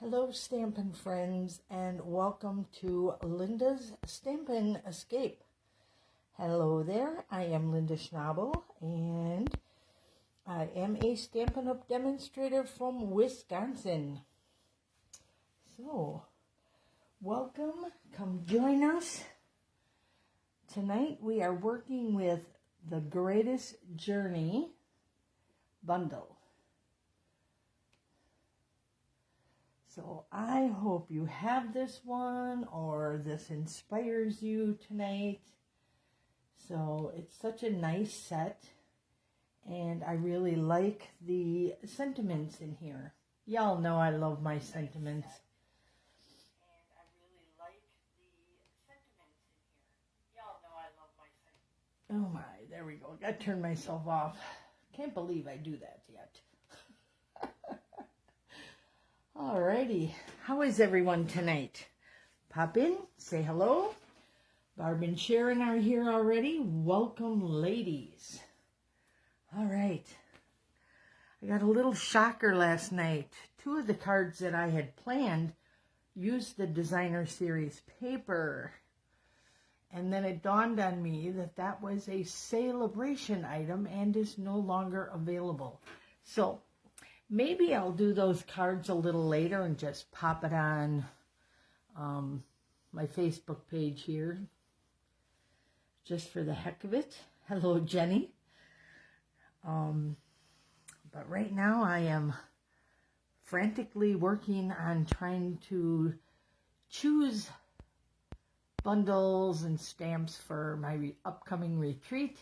Hello, Stampin' friends, and welcome to Linda's Stampin' Escape. Hello there, I am Linda Schnabel, and I am a Stampin' Up! Demonstrator from Wisconsin. So, welcome, come join us. Tonight we are working with the Greatest Journey bundle. So I hope you have this one or this inspires you tonight. So it's such a nice set, and I really like the sentiments in here. Y'all know I love my sentiments. Oh my, there we go. Gotta turn myself off. Can't believe I do that yet. Alrighty, how is everyone tonight? Pop in, say hello. Barb and Sharon are here already. Welcome, ladies. All right. I got a little shocker last night. Two of the cards that I had planned used the Designer Series paper. And then it dawned on me that that was a celebration item and is no longer available. So maybe I'll do those cards a little later and just pop it on my Facebook page here, just for the heck of it. Hello, Jenny. But right now I am frantically working on trying to choose bundles and stamps for my upcoming retreat.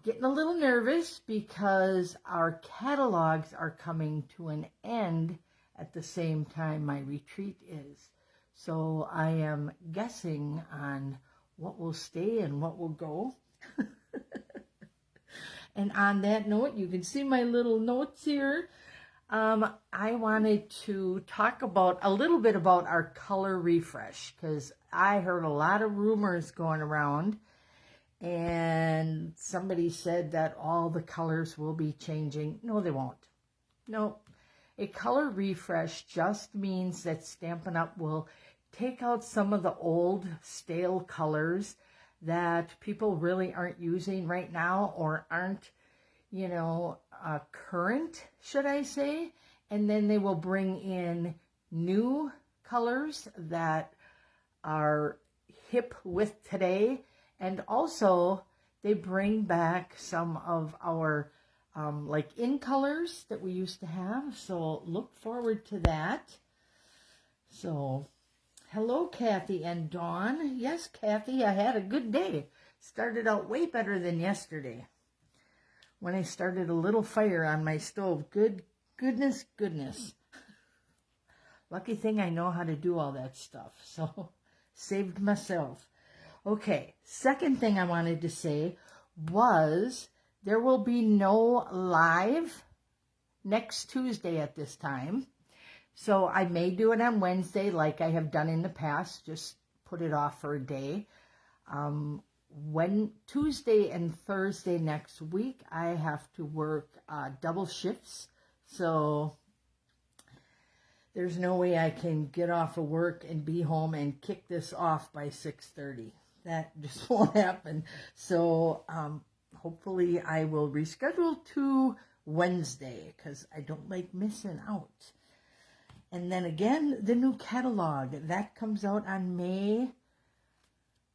Getting a little nervous because our catalogs are coming to an end at the same time my retreat is. So I am guessing on what will stay and what will go. And on that note, you can see my little notes here. I wanted to talk a little bit about our color refresh, because I heard a lot of rumors going around. And somebody said that all the colors will be changing. No, they won't. No. A color refresh just means that Stampin' Up! Will take out some of the old stale colors that people really aren't using right now, or aren't, current, should I say. And then they will bring in new colors that are hip with today. And also, they bring back some of our in colors that we used to have. So look forward to that. So, hello, Kathy and Dawn. Yes, Kathy, I had a good day. Started out way better than yesterday, when I started a little fire on my stove. Goodness. Lucky thing I know how to do all that stuff. So, saved myself. Okay, second thing I wanted to say was there will be no live next Tuesday at this time. So I may do it on Wednesday like I have done in the past, just put it off for a day. When Tuesday and Thursday next week, I have to work double shifts. So there's no way I can get off of work and be home and kick this off by 6:30. That just won't happen. So hopefully I will reschedule to Wednesday, because I don't like missing out. And then again, the new catalog, that comes out on May.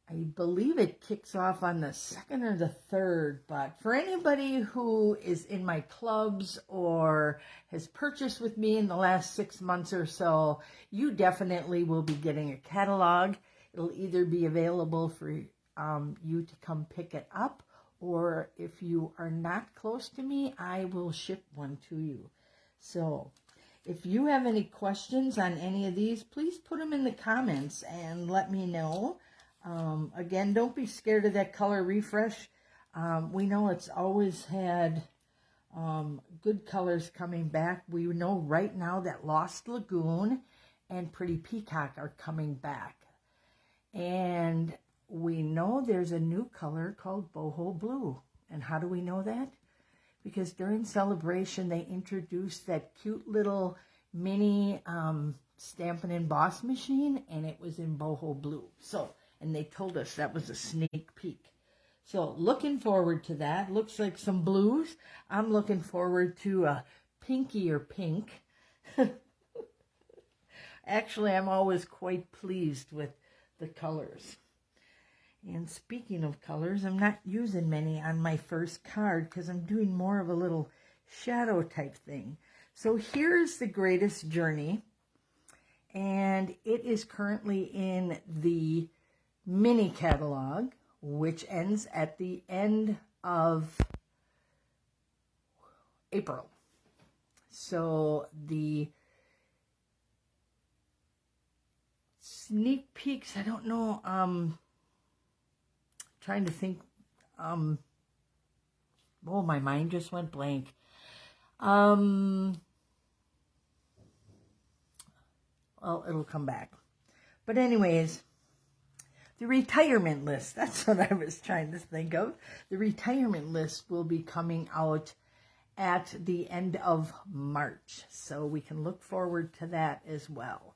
I believe it kicks off on the 2nd or the 3rd, but for anybody who is in my clubs or has purchased with me in the last 6 months or so, you definitely will be getting a catalog. It'll either be available for you to come pick it up, or if you are not close to me, I will ship one to you. So if you have any questions on any of these, please put them in the comments and let me know. Again, don't be scared of that color refresh. We know it's always had good colors coming back. We know right now that Lost Lagoon and Pretty Peacock are coming back. And we know there's a new color called Boho Blue. And how do we know that? Because during celebration, they introduced that cute little mini Stampin' Emboss machine, and it was in boho blue. So, and they told us that was a sneak peek. So looking forward to that. Looks like some blues. I'm looking forward to a pinkier pink. Actually, I'm always quite pleased with the colors. And speaking of colors, I'm not using many on my first card because I'm doing more of a little shadow type thing. So here's The Greatest Journey, and it is currently in the mini catalog, which ends at the end of April. So the sneak peeks, I don't know, trying to think, oh, my mind just went blank. Well, it'll come back. But anyways, the retirement list, that's what I was trying to think of. The retirement list will be coming out at the end of March. So we can look forward to that as well.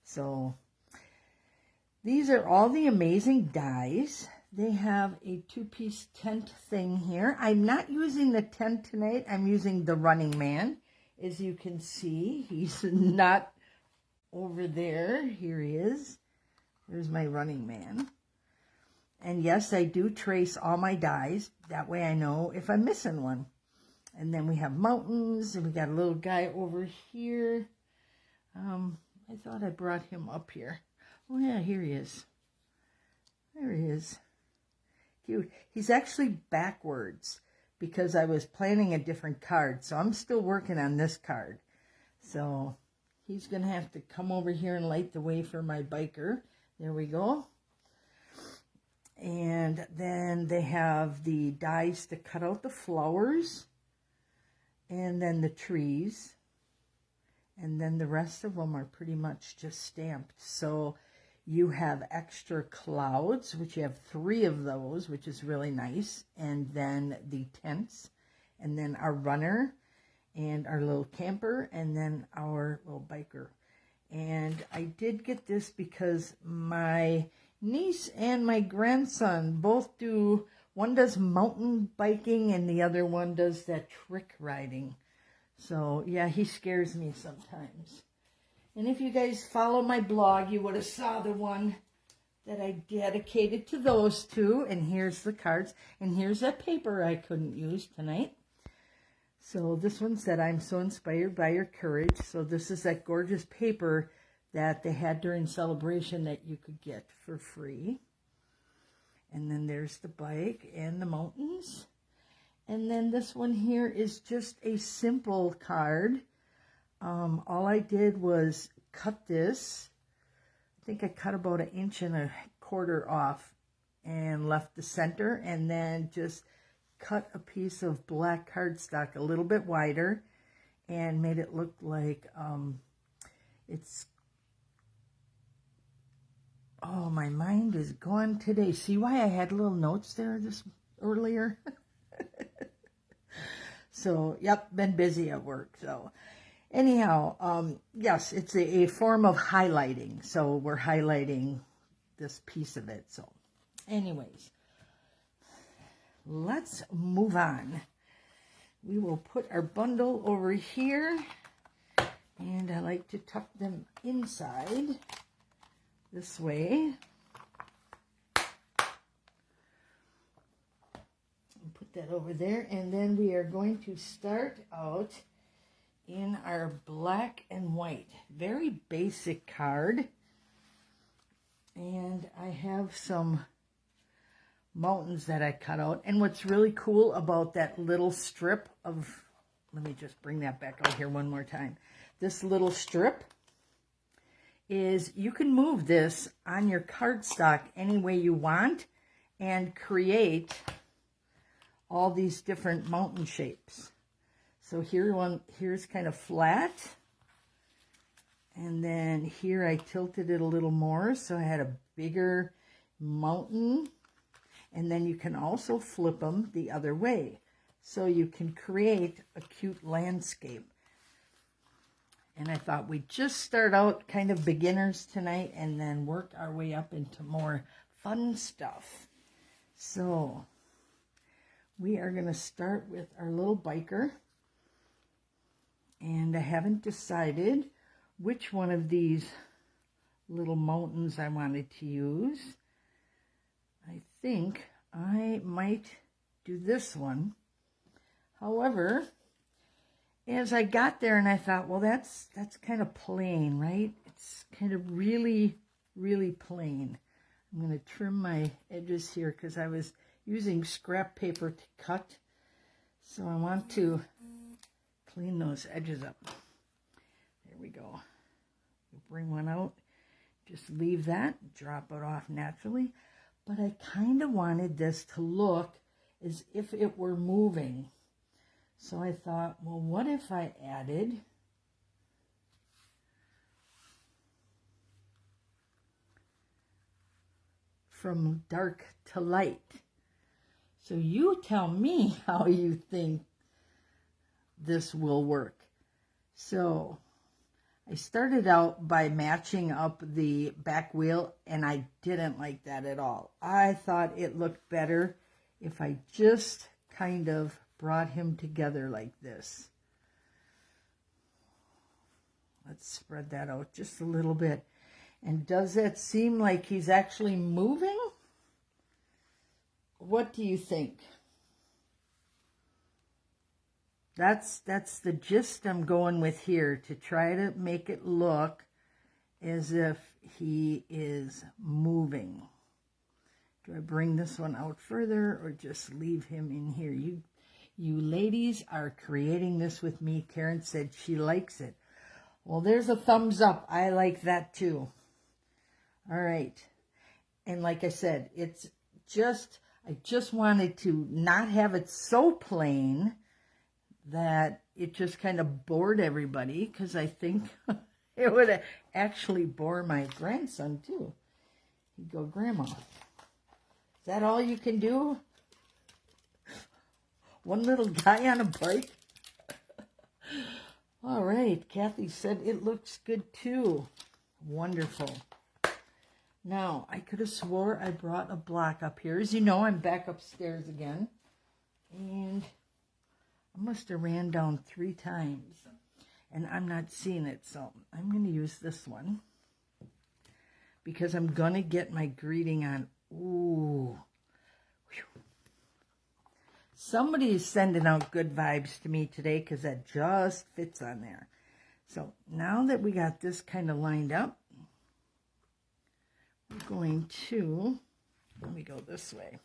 So these are all the amazing dies. They have a 2-piece tent thing here. I'm not using the tent tonight. I'm using the Running Man. As you can see, he's not over there. Here he is. There's my Running Man. And yes, I do trace all my dies. That way I know if I'm missing one. And then we have mountains, and we got a little guy over here. I thought I brought him up here. Oh yeah, here he is. There he is. Cute. He's actually backwards because I was planning a different card. So I'm still working on this card. So he's going to have to come over here and light the way for my biker. There we go. And then they have the dies to cut out the flowers. And then the trees. And then the rest of them are pretty much just stamped. So you have extra clouds, which you have 3 of those, which is really nice. And then the tents. And then our runner. And our little camper. And then our little biker. And I did get this because my niece and my grandson both do, one does mountain biking and the other one does that trick riding. So yeah, he scares me sometimes. And if you guys follow my blog, you would have saw the one that I dedicated to those two. And here's the cards. And here's that paper I couldn't use tonight. So this one said, I'm so inspired by your courage. So this is that gorgeous paper that they had during celebration that you could get for free. And then there's the bike and the mountains. And then this one here is just a simple card. All I did was cut this. I think I cut about 1.25 inches off and left the center, and then just cut a piece of black cardstock a little bit wider and made it look like it's, oh, my mind is gone today. See why I had little notes there this earlier? So, yep, been busy at work. So, anyhow, yes, it's a form of highlighting. So, we're highlighting this piece of it. So, anyways, let's move on. We will put our bundle over here. And I like to tuck them inside this way. Put that over there, and then we are going to start out in our black and white. Very basic card. And I have some mountains that I cut out. And what's really cool about that little strip of, let me just bring that back out here one more time. This little strip is you can move this on your cardstock any way you want and create all these different mountain shapes. So here's kind of flat, and then here I tilted it a little more, so I had a bigger mountain. And then you can also flip them the other way, so you can create a cute landscape. And I thought we'd just start out kind of beginners tonight and then work our way up into more fun stuff. So we are going to start with our little biker. And I haven't decided which one of these little mountains I wanted to use. I think I might do this one. However, as I got there and I thought, well, that's kind of plain, right? It's kind of really, really plain. I'm going to trim my edges here because I was using scrap paper to cut. So I want to clean those edges up. There we go. Bring one out. Just leave that. Drop it off naturally. But I kind of wanted this to look as if it were moving. So I thought, well, what if I added from dark to light? So you tell me how you think this will work. So I started out by matching up the back wheel, and I didn't like that at all. I thought it looked better if I just kind of brought him together like this. Let's spread that out just a little bit. And does that seem like he's actually moving? What do you think? That's the gist I'm going with here, to try to make it look as if he is moving. Do I bring this one out further or just leave him in here? You ladies are creating this with me. Karen said she likes it. Well, there's a thumbs up. I like that too. All right. And like I said, I just wanted to not have it so plain that it just kind of bored everybody, because I think it would actually bore my grandson too. He'd go, Grandma, is that all you can do? One little guy on a bike? All right, Kathy said it looks good too. Wonderful. Now, I could have swore I brought a block up here. As you know, I'm back upstairs again. And I must have ran down 3 times. And I'm not seeing it, so I'm going to use this one. Because I'm going to get my greeting on. Ooh. Whew. Somebody's sending out good vibes to me today, because that just fits on there. So now that we got this kind of lined up, we're going to, let me go this way.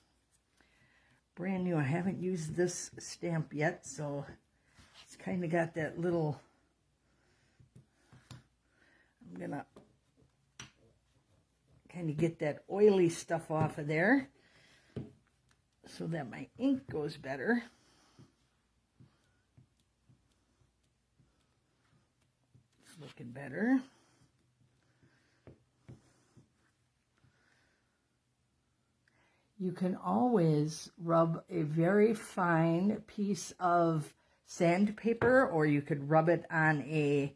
Brand new. I haven't used this stamp yet, so it's kind of got that little, I'm going to kind of get that oily stuff off of there so that my ink goes better. It's looking better. You can always rub a very fine piece of sandpaper, or you could rub it on a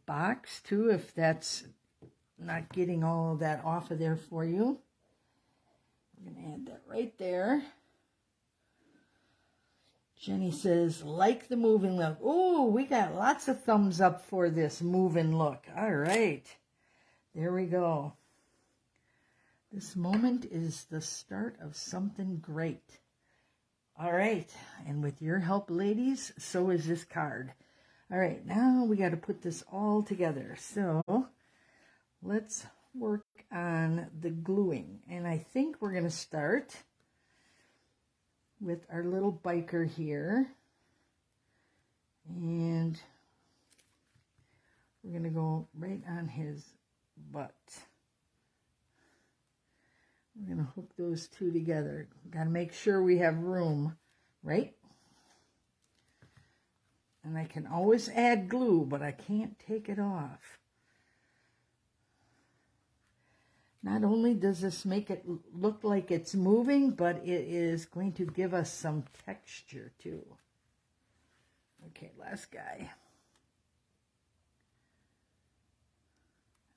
box too, if that's not getting all of that off of there for you. I'm going to add that right there. Jenny says, like the moving look. Oh, we got lots of thumbs up for this moving look. All right. There we go. This moment is the start of something great. All right. And with your help, ladies, so is this card. All right. Now we got to put this all together. So let's work on the gluing. And I think we're going to start with our little biker here. And we're going to go right on his butt. We're going to hook those two together. Got to make sure we have room, right? And I can always add glue, but I can't take it off. Not only does this make it look like it's moving, but it is going to give us some texture too. Okay, last guy.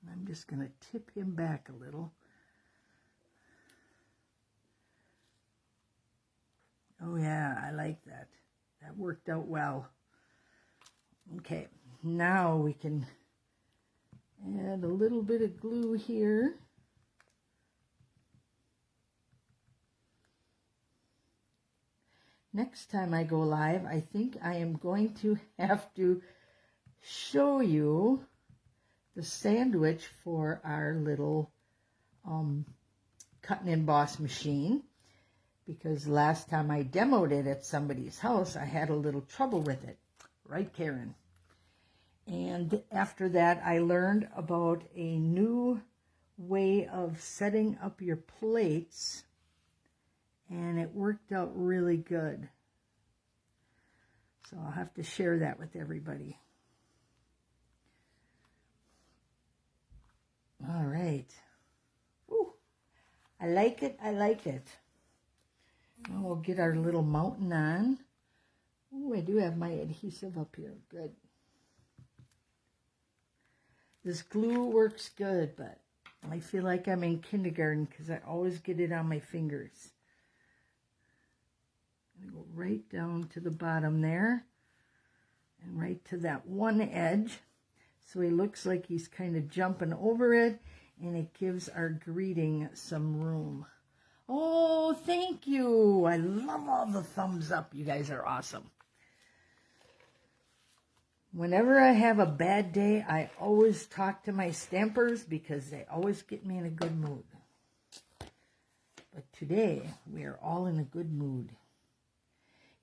I'm just going to tip him back a little. Oh yeah, I like that. That worked out well. Okay, now we can add a little bit of glue here. Next time I go live, I think I am going to have to show you the sandwich for our little cut and emboss machine, because last time I demoed it at somebody's house, I had a little trouble with it. Right, Karen? And after that, I learned about a new way of setting up your plates, and it worked out really good. So I'll have to share that with everybody. All right. Ooh, I like it. I like it. Now we'll get our little mountain on. Ooh, I do have my adhesive up here. Good. This glue works good, but I feel like I'm in kindergarten because I always get it on my fingers. I'm going to go right down to the bottom there and right to that one edge. So he looks like he's kind of jumping over it, and it gives our greeting some room. Oh, thank you. I love all the thumbs up. You guys are awesome. Whenever I have a bad day, I always talk to my stampers because they always get me in a good mood. But today, we are all in a good mood.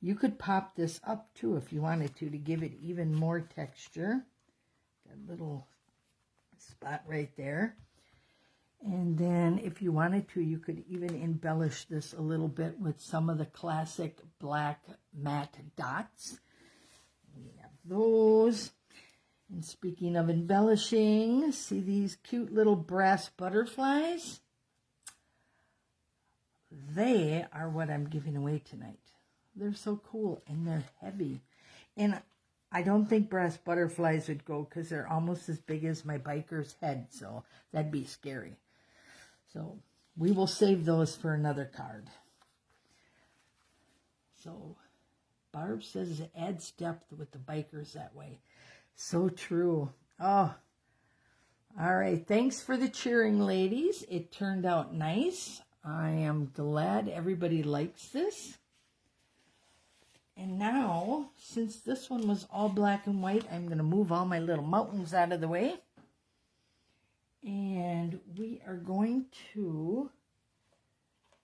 You could pop this up too if you wanted to give it even more texture. Got a little spot right there. And then if you wanted to, you could even embellish this a little bit with some of the classic black matte dots. We have those. And speaking of embellishing, see these cute little brass butterflies? They are what I'm giving away tonight. They're so cool, and they're heavy. And I don't think brass butterflies would go because they're almost as big as my biker's head, so that'd be scary. So we will save those for another card. So Barb says it adds depth with the bikers that way. So true. Oh, all right. Thanks for the cheering, ladies. It turned out nice. I am glad everybody likes this. And now, since this one was all black and white, I'm going to move all my little mountains out of the way. And we are going to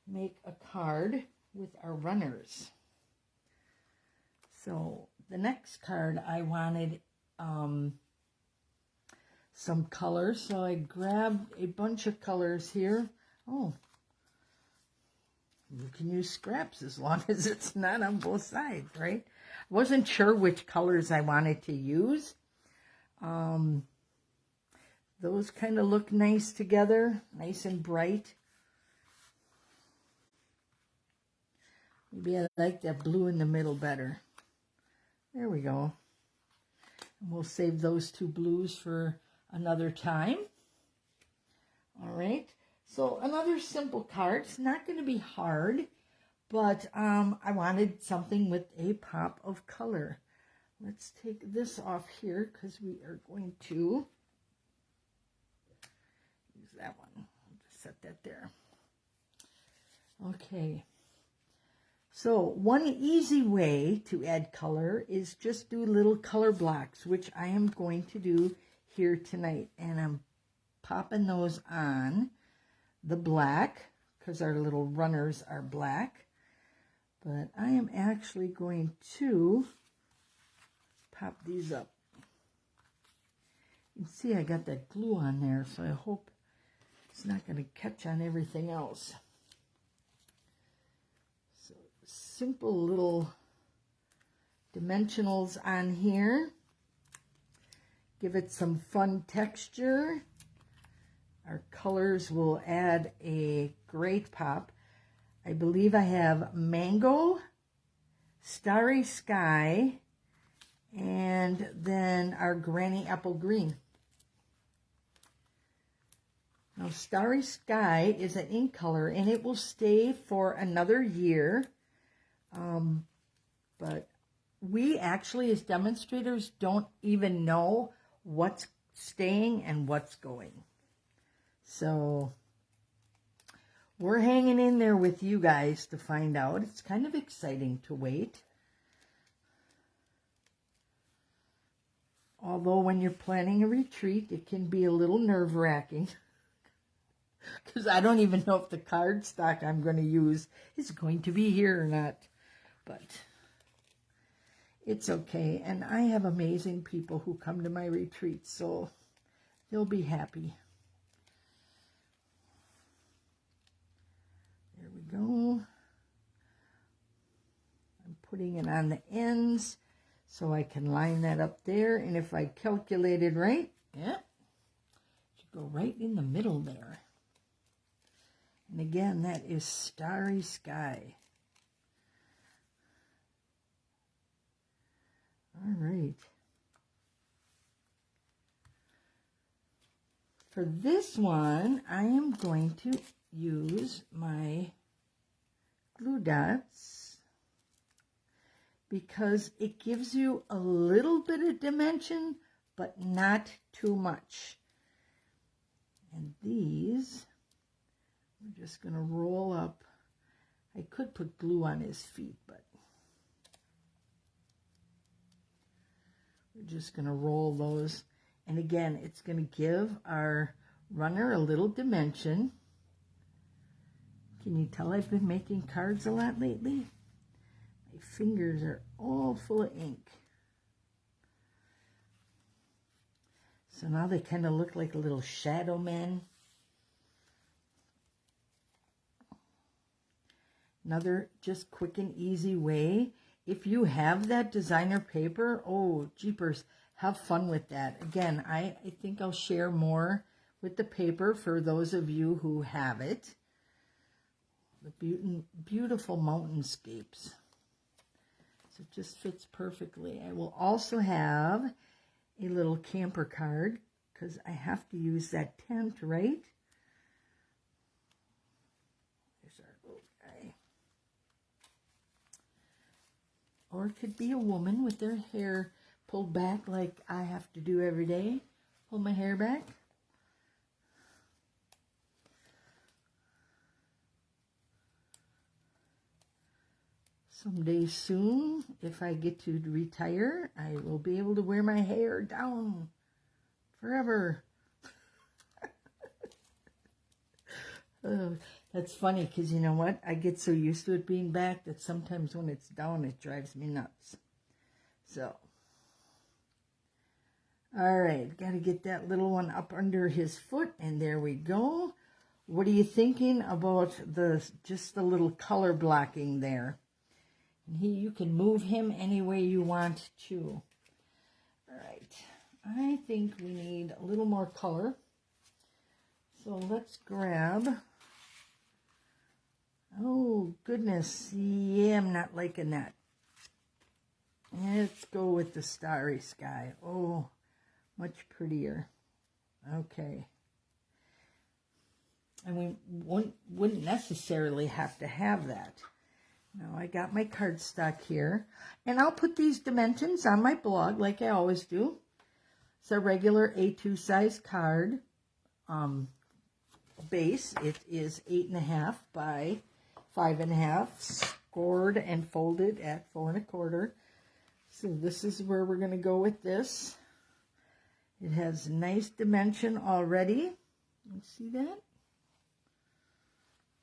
make a card with our runners. So the next card I wanted some colors. So I grabbed a bunch of colors here. Oh, you can use scraps as long as it's not on both sides, right? I wasn't sure which colors I wanted to use. Those kind of look nice together, nice and bright. Maybe I like that blue in the middle better. There we go. And we'll save those two blues for another time. All right. So another simple card. It's not going to be hard, but I wanted something with a pop of color. Let's take this off here because we are going to use that one. Just set that there. Okay. So one easy way to add color is just do little color blocks, which I am going to do here tonight. And I'm popping those on the black because our little runners are black. But I am actually going to pop these up. You can see I got that glue on there, so I hope it's not going to catch on everything else. So simple little dimensionals on here. Give it some fun texture. Our colors will add a great pop. I believe I have mango, starry sky, and then our granny apple green. Now, Starry Sky is an ink color, and it will stay for another year. But we actually, as demonstrators, don't even know what's staying and what's going. So we're hanging in there with you guys to find out. It's kind of exciting to wait. Although when you're planning a retreat, it can be a little nerve-wracking. Because I don't even know if the cardstock I'm going to use is going to be here or not. But it's okay. And I have amazing people who come to my retreats, so they'll be happy. There we go. I'm putting it on the ends so I can line that up there. And if I calculated right, yeah, it should go right in the middle there. And again, that is Starry Sky. All right. For this one, I am going to use my glue dots because it gives you a little bit of dimension, but not too much. And these, we're just going to roll up. I could put glue on his feet, but we're just going to roll those. And again, it's going to give our runner a little dimension. Can you tell I've been making cards a lot lately? My fingers are all full of ink. So now they kind of look like a little shadow men. Another just quick and easy way. If you have that designer paper, oh, jeepers, have fun with that. Again, I think I'll share more with the paper for those of you who have it. The beautiful mountainscapes. So it just fits perfectly. I will also have a little camper card because I have to use that tent, right? There's our little guy. Or it could be a woman with their hair pulled back like I have to do every day. Pull my hair back. Someday soon, if I get to retire, I will be able to wear my hair down forever. That's funny because you know what? I get so used to it being back that sometimes when it's down, it drives me nuts. So, all right, got to get that little one up under his foot, and there we go. What are you thinking about just the little color blocking there? And you can move him any way you want to. All right, I think we need a little more color. So let's grab, oh goodness, yeah, I'm not liking that. Let's go with the Starry Sky. Oh, much prettier. Okay. And we wouldn't necessarily have to have that. Now I got my cardstock here, and I'll put these dimensions on my blog like I always do. It's a regular A2 size card base. It is 8.5 by 5.5, scored and folded at 4 1/4. So this is where we're going to go with this. It has nice dimension already. You see that?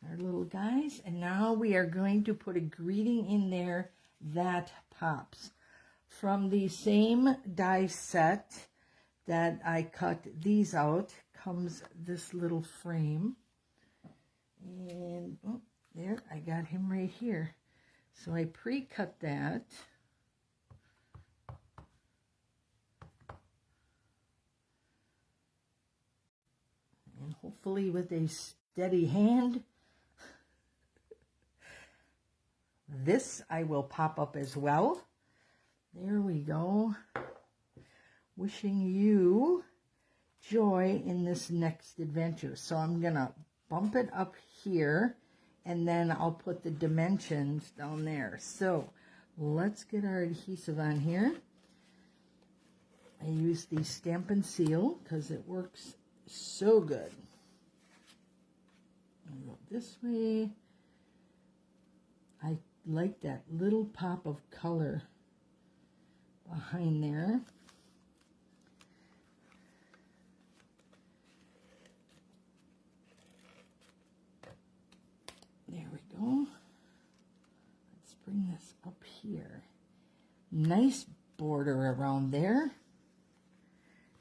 Our little guys, and now we are going to put a greeting in there that pops. From the same die set that I cut these out comes this little frame, and oh, there, I got him right here. So I pre-cut that. And hopefully with a steady hand, this I will pop up as well. There we go. Wishing you joy in this next adventure. So I'm going to bump it up here, and then I'll put the dimensions down there. So let's get our adhesive on here. I use the Stampin' Seal because it works so good. I'll go this way. I like that little pop of color behind there. There we go. Let's bring this up here. Nice border around there.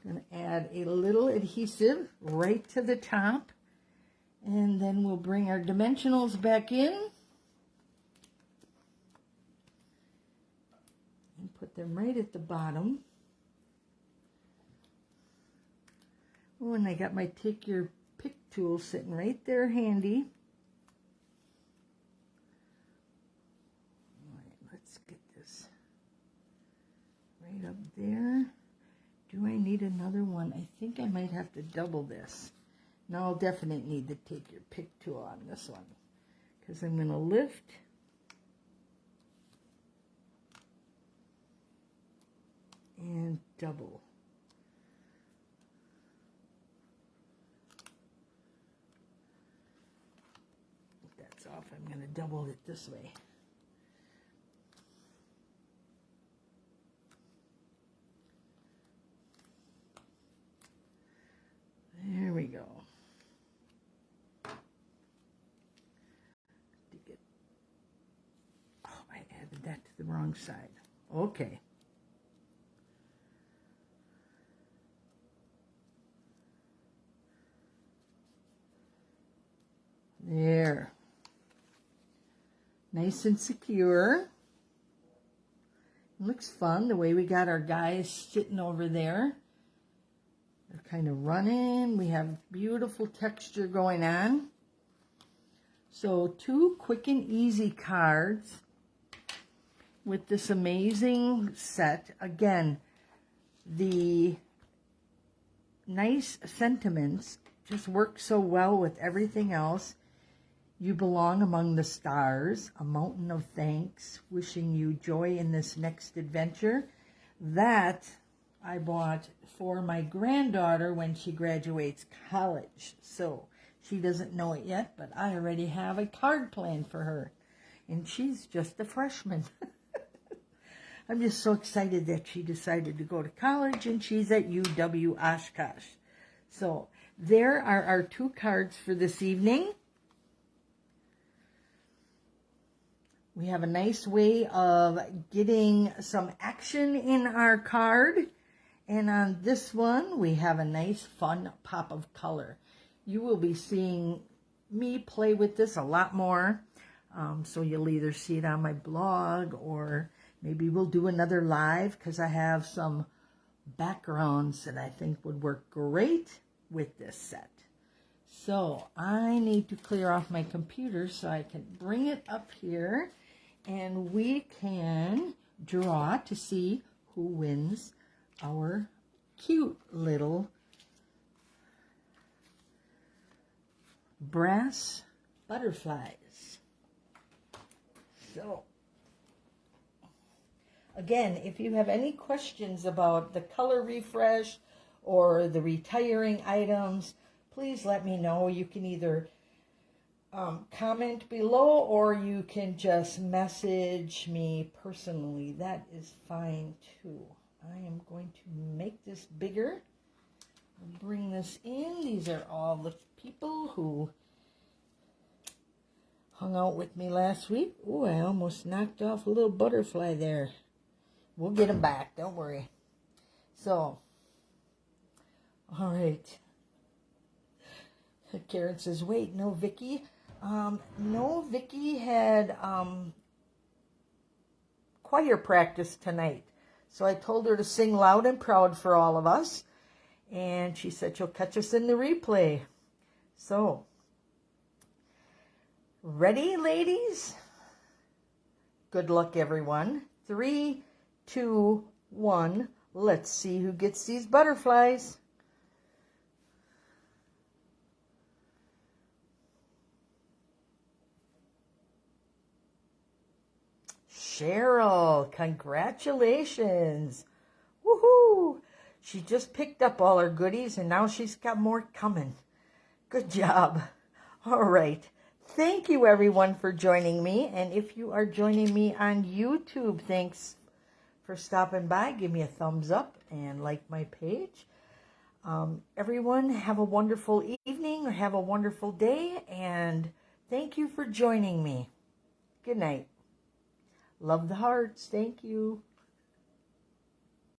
Going to add a little adhesive right to the top. And then we'll bring our dimensionals back in. And put them right at the bottom. Oh, and I got my take your pick tool sitting right there handy. All right, let's get this right up there. Do I need another one? I think I might have to double this. Now I'll definitely need to take your pick tool on this one, because I'm going to lift and double. If that's off, I'm going to double it this way. There we go. Oh, I added that to the wrong side. Okay. There. Nice and secure. It looks fun the way we got our guys sitting over there. They're kind of running. We have beautiful texture going on. So 2 quick and easy cards with this amazing set. Again, the nice sentiments just work so well with everything else. You belong among the stars, a mountain of thanks, wishing you joy in this next adventure. That I bought for my granddaughter when she graduates college. So she doesn't know it yet, but I already have a card planned for her. And she's just a freshman. I'm just so excited that she decided to go to college, and she's at UW Oshkosh. So there are our 2 cards for this evening. We have a nice way of getting some action in our card. And on this one, we have a nice, fun pop of color. You will be seeing me play with this a lot more. So you'll either see it on my blog, or maybe we'll do another live, because I have some backgrounds that I think would work great with this set. So I need to clear off my computer so I can bring it up here, and we can draw to see who wins our cute little brass butterflies. So again, if you have any questions about the color refresh or the retiring items, please let me know. You can either comment below, or you can just message me personally. That is fine too. I am going to make this bigger. I'll bring this in. These are all the people who hung out with me last week. Oh, I almost knocked off a little butterfly there. We'll get them back, don't worry. So, all right. Karen says, wait, no Vicky? No, Vicky had choir practice tonight. So I told her to sing loud and proud for all of us. And she said she'll catch us in the replay. So, ready, ladies? Good luck, everyone. 3, 2, 1. Let's see who gets these butterflies. Cheryl. Congratulations. Woohoo! She just picked up all her goodies and now she's got more coming. Good job. All right. Thank you, everyone, for joining me. And if you are joining me on YouTube, thanks for stopping by. Give me a thumbs up and like my page. Everyone, have a wonderful evening or have a wonderful day. And thank you for joining me. Good night. Love the hearts. Thank you.